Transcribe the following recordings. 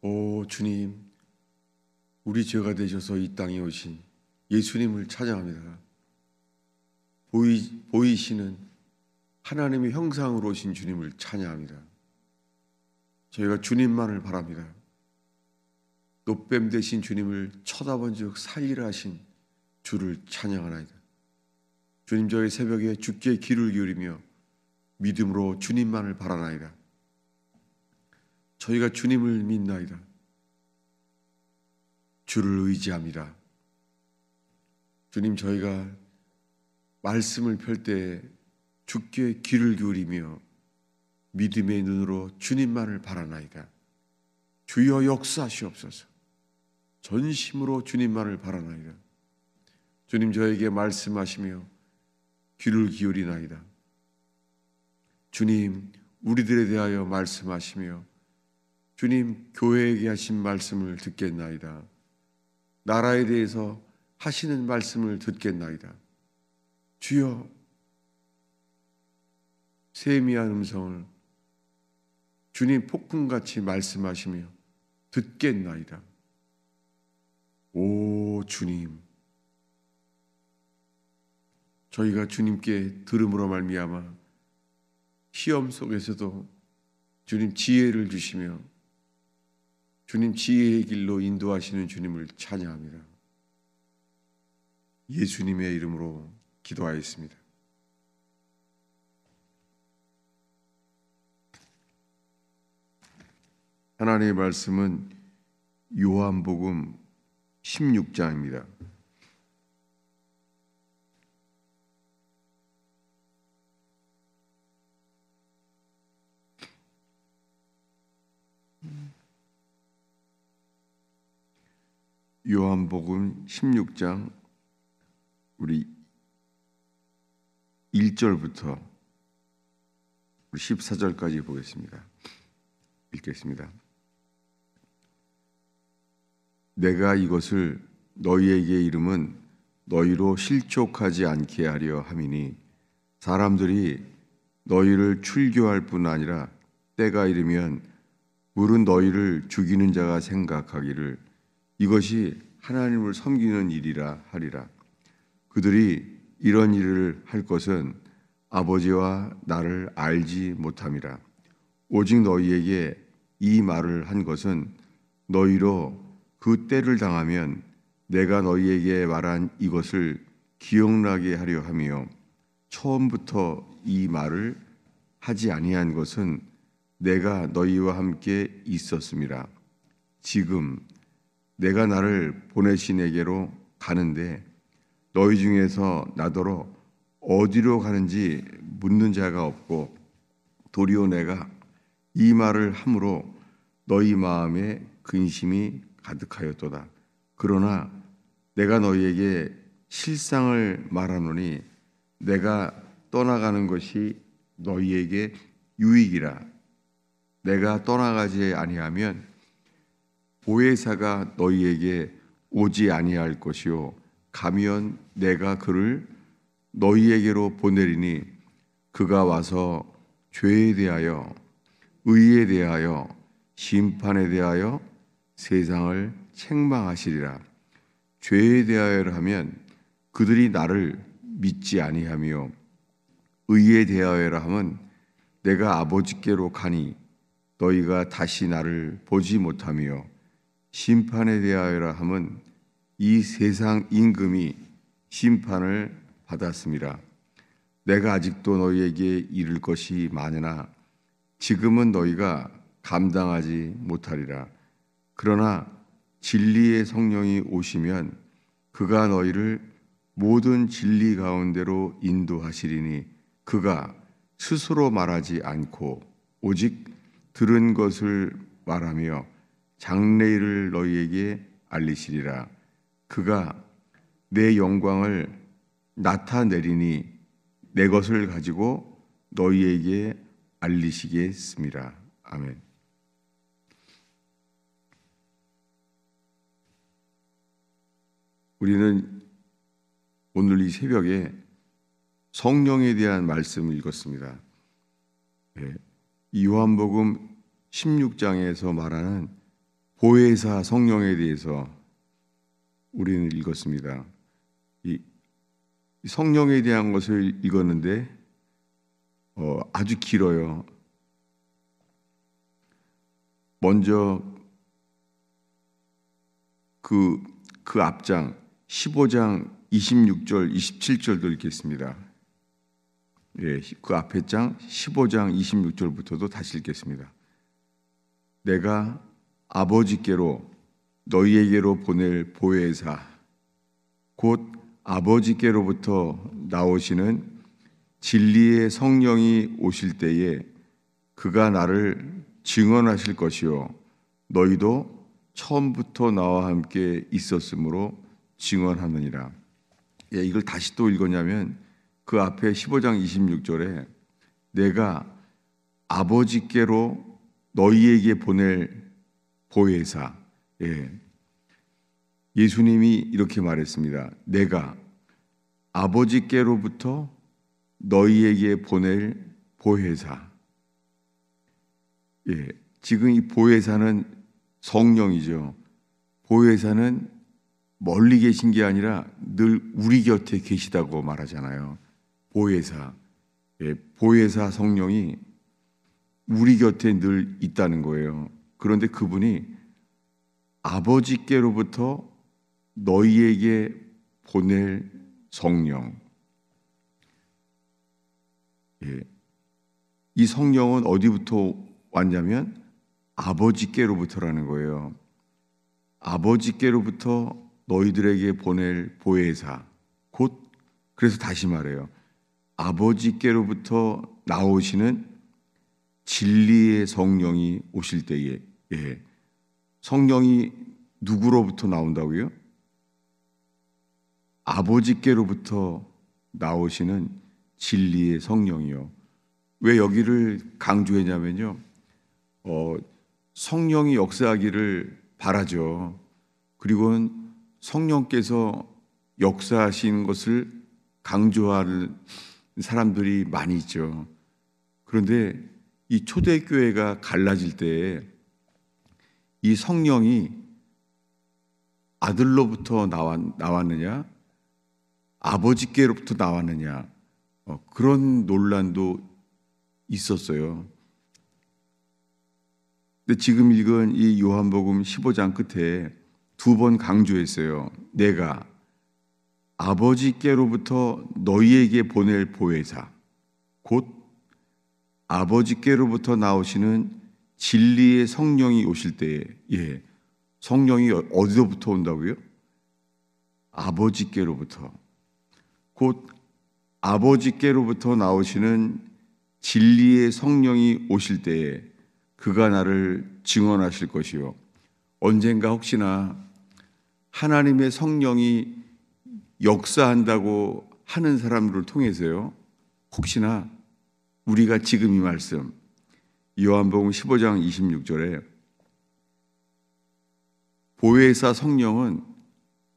오 주님, 우리 죄가 되셔서 이 땅에 오신 예수님을 찬양합니다. 보이시는 하나님의 형상으로 오신 주님을 찬양합니다. 저희가 주님만을 바랍니다. 노뱀 되신 주님을 쳐다본 즉 살리라 하신 주를 찬양하나이다. 주님, 저희 새벽에 주께 귀를 기울이며 믿음으로 주님만을 바라나이다. 저희가 주님을 믿나이다. 주를 의지합니다. 주님, 저희가 말씀을 펼 때 주께 귀를 기울이며 믿음의 눈으로 주님만을 바라나이다. 주여 역사하시옵소서. 전심으로 주님만을 바라나이다. 주님, 저에게 말씀하시며 귀를 기울이나이다. 주님, 우리들에 대하여 말씀하시며 주님, 교회에게 하신 말씀을 듣겠나이다. 나라에 대해서 하시는 말씀을 듣겠나이다. 주여, 세미한 음성을 주님 폭풍같이 말씀하시며 듣겠나이다. 오 주님, 저희가 주님께 들음으로 말미암아 시험 속에서도 주님 지혜를 주시며 주님 지혜의 길로 인도하시는 주님을 찬양합니다. 예수님의 이름으로 기도하였습니다. 하나님의 말씀은 요한복음 16장입니다. 요한복음 16장 우리 1절부터 우리 14절까지 보겠습니다. 읽겠습니다. 내가 이것을 너희에게 이름은 너희로 실족하지 않게 하려 함이니 사람들이 너희를 출교할 뿐 아니라 때가 이르면 물은 너희를 죽이는 자가 생각하기를 이것이 하나님을 섬기는 일이라 하리라. 그들이 이런 일을 할 것은 아버지와 나를 알지 못함이라. 오직 너희에게 이 말을 한 것은 너희로 그 때를 당하면 내가 너희에게 말한 이것을 기억나게 하려 하며 처음부터 이 말을 하지 아니한 것은 내가 너희와 함께 있었음이라. 지금 내가 나를 보내신 에게로 가는데 너희 중에서 나더러 어디로 가는지 묻는 자가 없고 도리어 내가 이 말을 함으로 너희 마음에 근심이 가득하였도다. 그러나 내가 너희에게 실상을 말하노니 내가 떠나가는 것이 너희에게 유익이라. 내가 떠나가지 아니하면 보혜사가 너희에게 오지 아니할 것이요 가면 내가 그를 너희에게로 보내리니 그가 와서 죄에 대하여 의에 대하여 심판에 대하여 세상을 책망하시리라. 죄에 대하여 하면 그들이 나를 믿지 아니하며 의에 대하여 하면 내가 아버지께로 가니 너희가 다시 나를 보지 못하며 심판에 대하여 하면 이 세상 임금이 심판을 받았음이라. 내가 아직도 너희에게 이를 것이 많으나 지금은 너희가 감당하지 못하리라. 그러나 진리의 성령이 오시면 그가 너희를 모든 진리 가운데로 인도하시리니 그가 스스로 말하지 않고 오직 들은 것을 말하며 장래일을 너희에게 알리시리라. 그가 내 영광을 나타내리니 내 것을 가지고 너희에게 알리시겠습니다. 아멘. 우리는 오늘 이 새벽에 성령에 대한 말씀을 읽었습니다. 이 요한복음 16장에서 말하는 보혜사 성령에 대해서 우리는 읽었습니다. 이 성령에 대한 것을 읽었는데 아주 길어요. 먼저 그 앞장 15장 26절 27절도 읽겠습니다. 예, 그 앞에 장 15장 26절부터도 다시 읽겠습니다. 내가 아버지께로 너희에게로 보낼 보혜사 곧 아버지께로부터 나오시는 진리의 성령이 오실 때에 그가 나를 증언하실 것이요 너희도 처음부터 나와 함께 있었으므로 증언하느니라. 예, 이걸 다시 또 읽었냐면 그 앞에 15장 26절에 내가 아버지께로 너희에게 보낼 보혜사. 예. 예수님이 이렇게 말했습니다. 내가 아버지께로부터 너희에게 보낼 보혜사. 예. 지금 이 보혜사는 성령이죠. 보혜사는 멀리 계신 게 아니라 늘 우리 곁에 계시다고 말하잖아요. 보혜사. 예, 보혜사 성령이 우리 곁에 늘 있다는 거예요. 그런데 그분이 아버지께로부터 너희에게 보낼 성령. 예, 이 성령은 어디부터 왔냐면 아버지께로부터라는 거예요. 아버지께로부터 너희들에게 보낼 보혜사. 곧 그래서 다시 말해요. 아버지께로부터 나오시는 진리의 성령이 오실 때에 예. 성령이 누구로부터 나온다고요? 아버지께로부터 나오시는 진리의 성령이요. 왜 여기를 강조했냐면요. 성령이 역사하기를 바라죠. 그리고 성령께서 역사하신 것을 강조할 사람들이 많이 있죠. 그런데 이 초대교회가 갈라질 때 이 성령이 아들로부터 나왔느냐 아버지께로부터 나왔느냐 그런 논란도 있었어요. 근데 지금 읽은 이 요한복음 15장 끝에 두 번 강조했어요. 내가 아버지께로부터 너희에게 보낼 보혜사 곧 아버지께로부터 나오시는 진리의 성령이 오실 때에 예, 성령이 어디로부터 온다고요? 아버지께로부터 곧 아버지께로부터 나오시는 진리의 성령이 오실 때에 그가 나를 증언하실 것이요. 언젠가 혹시나 하나님의 성령이 역사한다고 하는 사람들을 통해서요. 혹시나 우리가 지금 이 말씀 요한복음 15장 26절에 보혜사 성령은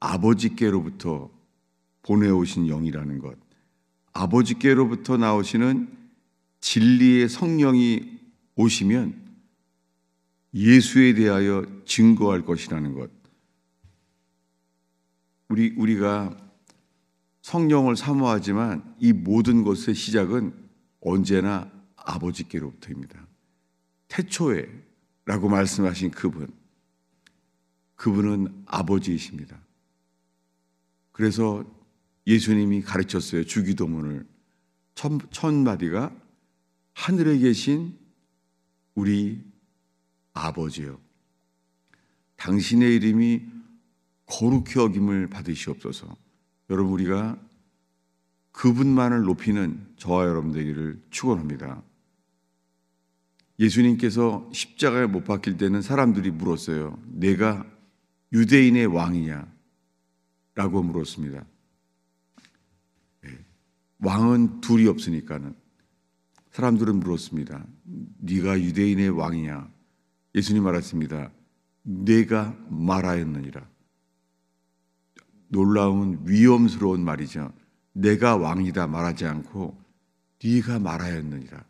아버지께로부터 보내오신 영이라는 것, 아버지께로부터 나오시는 진리의 성령이 오시면 예수에 대하여 증거할 것이라는 것. 우리가 성령을 사모하지만 이 모든 것의 시작은 언제나 아버지께로부터입니다. 태초에라고 말씀하신 그분은 아버지이십니다. 그래서 예수님이 가르쳤어요. 주기도문을 첫 마디가 하늘에 계신 우리 아버지요. 당신의 이름이 거룩히 여김을 받으시옵소서. 여러분 우리가 그분만을 높이는 저와 여러분 되기를 축원합니다. 예수님께서 십자가에 못 박힐 때는 사람들이 물었어요. 내가 유대인의 왕이냐? 라고 물었습니다. 왕은 둘이 없으니까는 사람들은 물었습니다. 네가 유대인의 왕이냐? 예수님 말했습니다. 내가 말하였느니라. 놀라운 위험스러운 말이죠. 내가 왕이다 말하지 않고 네가 말하였느니라.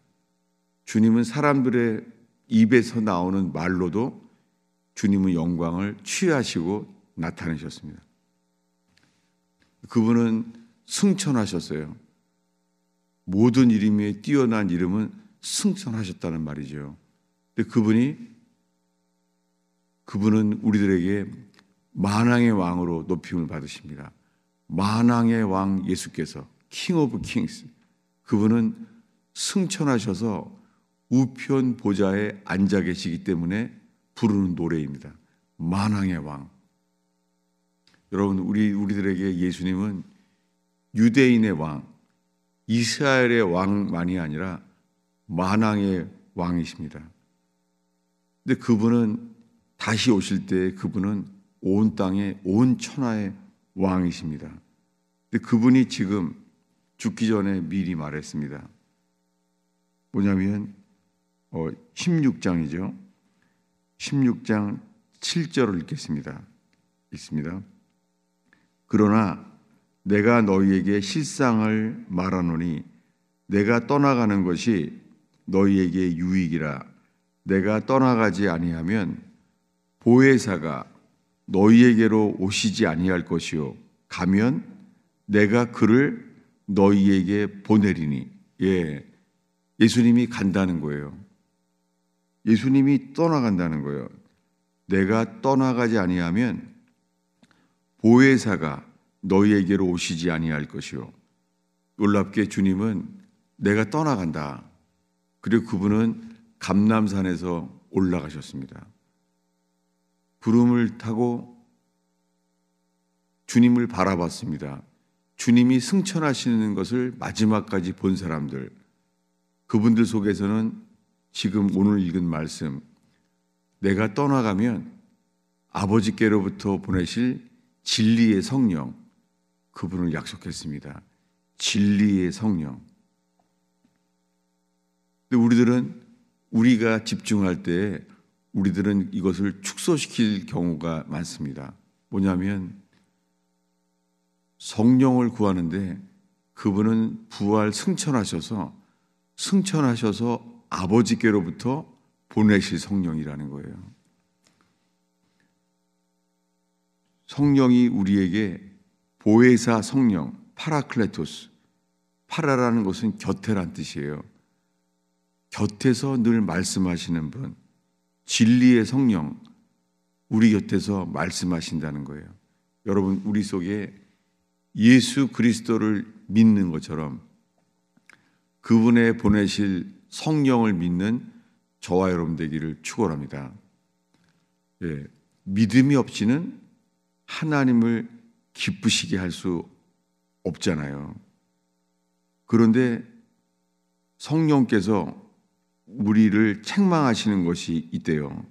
주님은 사람들의 입에서 나오는 말로도 주님은 영광을 취하시고 나타내셨습니다. 그분은 승천하셨어요. 모든 이름에 뛰어난 이름은 승천하셨다는 말이죠. 근데 그분은 우리들에게 만왕의 왕으로 높임을 받으십니다. 만왕의 왕 예수께서 킹 오브 킹스, 그분은 승천하셔서 우편 보좌에 앉아 계시기 때문에 부르는 노래입니다. 만왕의 왕. 여러분, 우리들에게 예수님은 유대인의 왕, 이스라엘의 왕만이 아니라 만왕의 왕이십니다. 근데 그분은 다시 오실 때 그분은 온 땅의 온 천하의 왕이십니다. 근데 그분이 지금 죽기 전에 미리 말했습니다. 뭐냐면 16장이죠. 16장 7절을 읽겠습니다. 읽습니다. 그러나 내가 너희에게 실상을 말하노니 내가 떠나가는 것이 너희에게 유익이라. 내가 떠나가지 아니하면 보혜사가 너희에게로 오시지 아니할 것이요 가면 내가 그를 너희에게 보내리니. 예수님이 간다는 거예요. 예수님이 떠나간다는 거예요. 내가 떠나가지 아니하면 보혜사가 너희에게로 오시지 아니할 것이요. 놀랍게 주님은 내가 떠나간다. 그리고 그분은 감람산에서 올라가셨습니다. 구름을 타고 주님을 바라봤습니다. 주님이 승천하시는 것을 마지막까지 본 사람들, 그분들 속에서는 지금 오늘 읽은 말씀, 내가 떠나가면 아버지께로부터 보내실 진리의 성령, 그분을 약속했습니다. 진리의 성령. 근데 우리가 집중할 때 우리들은 이것을 축소시킬 경우가 많습니다. 뭐냐면 성령을 구하는데 그분은 부활 승천하셔서 아버지께로부터 보내실 성령이라는 거예요. 성령이 우리에게 보혜사 성령, 파라클레토스, 파라라는 것은 곁에란 뜻이에요. 곁에서 늘 말씀하시는 분, 진리의 성령, 우리 곁에서 말씀하신다는 거예요. 여러분, 우리 속에 예수 그리스도를 믿는 것처럼 그분의 보내실 성령을 믿는 저와 여러분 되기를 축원합니다. 믿음이 없이는 하나님을 기쁘시게 할 수 없잖아요. 그런데 성령께서 우리를 책망하시는 것이 있대요.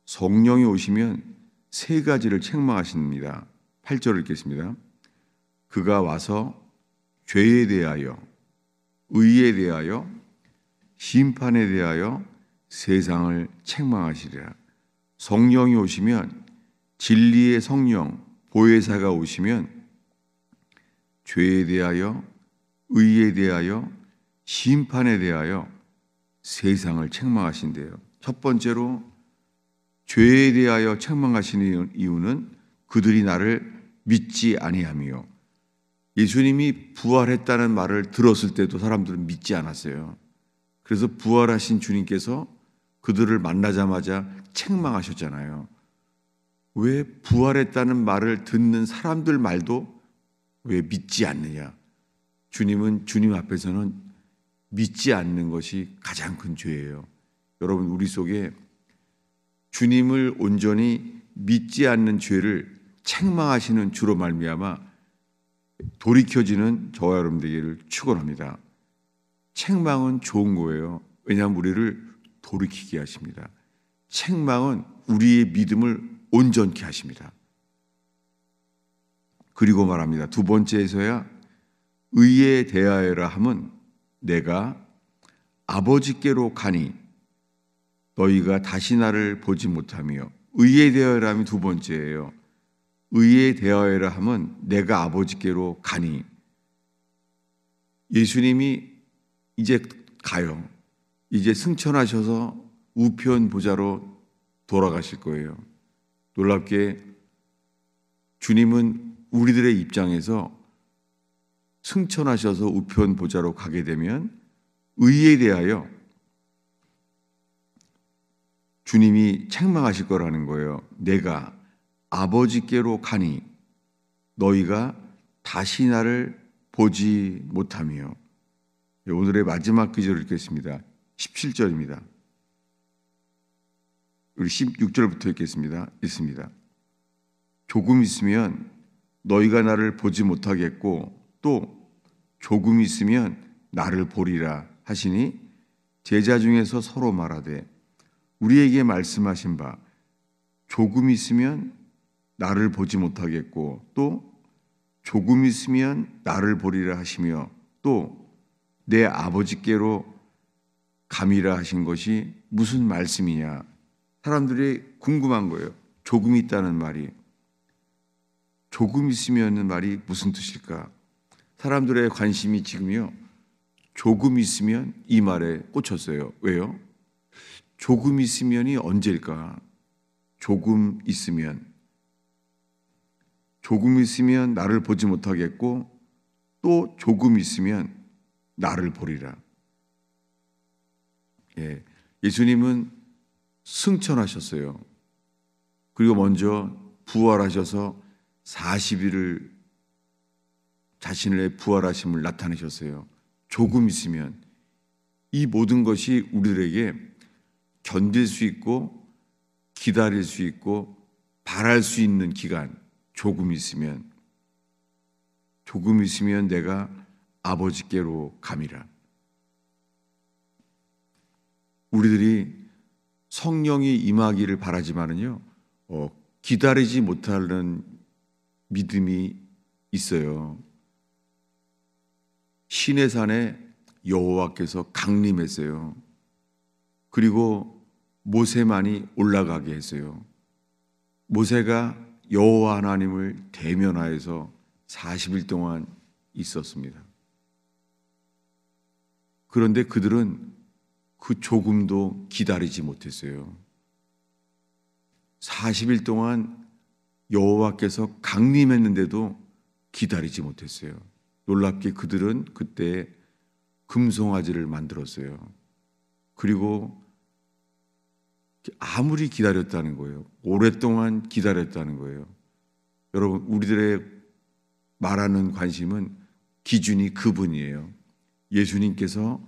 성령이 오시면 세 가지를 책망하십니다. 8절을 읽겠습니다. 그가 와서 죄에 대하여, 의에 대하여, 심판에 대하여 세상을 책망하시리라. 성령이 오시면, 진리의 성령, 보혜사가 오시면 죄에 대하여, 의에 대하여, 심판에 대하여 세상을 책망하신대요. 첫 번째로 죄에 대하여 책망하시는 이유는 그들이 나를 믿지 아니하며, 예수님이 부활했다는 말을 들었을 때도 사람들은 믿지 않았어요. 그래서 부활하신 주님께서 그들을 만나자마자 책망하셨잖아요. 왜 부활했다는 말을 듣는 사람들 말도 왜 믿지 않느냐? 주님은 주님 앞에서는 믿지 않는 것이 가장 큰 죄예요. 여러분, 우리 속에 주님을 온전히 믿지 않는 죄를 책망하시는 주로 말미암아 돌이켜지는 저와 여러분 되기를 축원합니다. 책망은 좋은 거예요. 왜냐하면 우리를 돌이키게 하십니다. 책망은 우리의 믿음을 온전케 하십니다. 그리고 말합니다. 두 번째에서야 의에 대하여라 함은 내가 아버지께로 가니 너희가 다시 나를 보지 못하며, 의에 대하여라 함이 두 번째예요. 의에 대하여라 함은 내가 아버지께로 가니, 예수님이 이제 가요. 이제 승천하셔서 우편 보좌로 돌아가실 거예요. 놀랍게 주님은 우리들의 입장에서 승천하셔서 우편 보좌로 가게 되면 의에 대하여 주님이 책망하실 거라는 거예요. 내가 아버지께로 가니 너희가 다시 나를 보지 못하며. 오늘의 마지막 구절을 읽겠습니다. 17절입니다. 우리 16절부터 읽습니다. 조금 있으면 너희가 나를 보지 못하겠고 또 조금 있으면 나를 보리라 하시니 제자 중에서 서로 말하되 우리에게 말씀하신 바 조금 있으면 나를 보지 못하겠고 또 조금 있으면 나를 보리라 하시며 또 내 아버지께로 감이라 하신 것이 무슨 말씀이냐. 사람들이 궁금한 거예요. 조금 있다는 말이, 조금 있으면은 말이 무슨 뜻일까? 사람들의 관심이 지금요, 조금 있으면 이 말에 꽂혔어요. 왜요? 조금 있으면이 언제일까? 조금 있으면 나를 보지 못하겠고 또 조금 있으면 나를 보리라. 예수님은 승천하셨어요. 그리고 먼저 부활하셔서 40일을 자신의 부활하심을 나타내셨어요. 조금 있으면 이 모든 것이 우리들에게 견딜 수 있고 기다릴 수 있고 바랄 수 있는 기간, 조금 있으면 내가 아버지께로 감이라. 우리들이 성령이 임하기를 바라지만은요, 기다리지 못하는 믿음이 있어요. 시내산에 여호와께서 강림했어요. 그리고 모세만이 올라가게 했어요. 모세가 여호와 하나님을 대면하여서 40일 동안 있었습니다. 그런데 그들은 그 조금도 기다리지 못했어요. 40일 동안 여호와께서 강림했는데도 기다리지 못했어요. 놀랍게 그들은 그때 금송아지를 만들었어요. 그리고 아무리 기다렸다는 거예요. 오랫동안 기다렸다는 거예요. 여러분, 우리들의 말하는 관심은 기준이 그분이에요. 예수님께서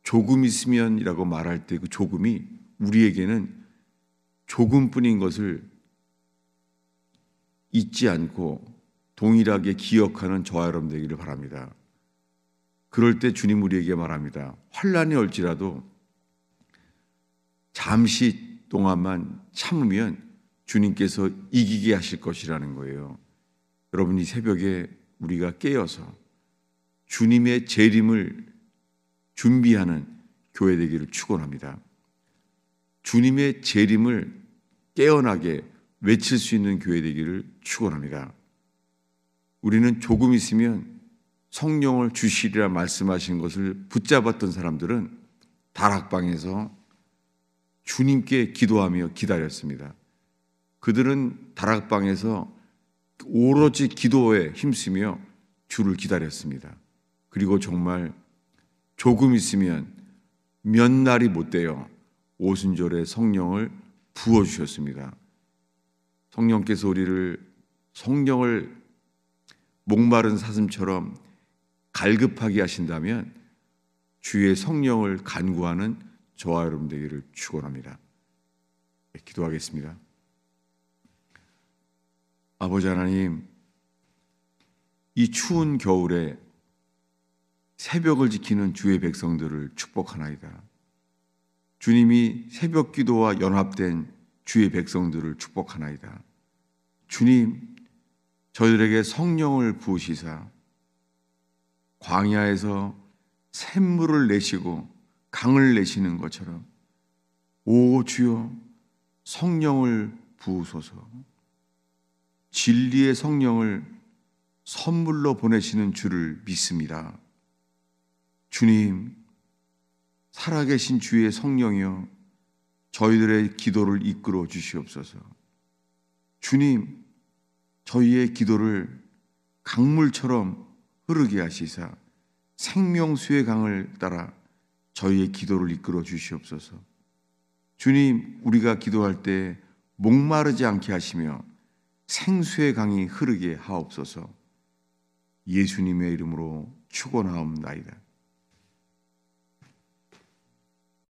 조금 있으면이라고 말할 때 그 조금이 우리에게는 조금뿐인 것을 잊지 않고 동일하게 기억하는 저와 여러분 되기를 바랍니다. 그럴 때 주님 우리에게 말합니다. 환난이 올지라도 잠시 동안만 참으면 주님께서 이기게 하실 것이라는 거예요. 여러분, 이 새벽에 우리가 깨어서 주님의 재림을 준비하는 교회 되기를 축원합니다. 주님의 재림을 깨어나게 외칠 수 있는 교회 되기를 축원합니다. 우리는 조금 있으면 성령을 주시리라 말씀하신 것을 붙잡았던 사람들은 다락방에서 주님께 기도하며 기다렸습니다. 그들은 다락방에서 오로지 기도에 힘쓰며 주를 기다렸습니다. 그리고 정말 조금 있으면 몇 날이 못 되어 오순절에 성령을 부어주셨습니다. 성령께서 우리를 성령을 목마른 사슴처럼 갈급하게 하신다면 주의 성령을 간구하는 저와 여러분 되기를 축원합니다. 기도하겠습니다. 아버지 하나님, 이 추운 겨울에 새벽을 지키는 주의 백성들을 축복하나이다. 주님이 새벽 기도와 연합된 주의 백성들을 축복하나이다. 주님, 저희들에게 성령을 부으시사 광야에서 샘물을 내시고 강을 내시는 것처럼 오 주여 성령을 부으소서. 진리의 성령을 선물로 보내시는 주를 믿습니다. 주님, 살아계신 주의 성령이여 저희들의 기도를 이끌어 주시옵소서. 주님, 저희의 기도를 강물처럼 흐르게 하시사 생명수의 강을 따라 저희의 기도를 이끌어 주시옵소서. 주님, 우리가 기도할 때 목마르지 않게 하시며 생수의 강이 흐르게 하옵소서. 예수님의 이름으로 축원하옵나이다.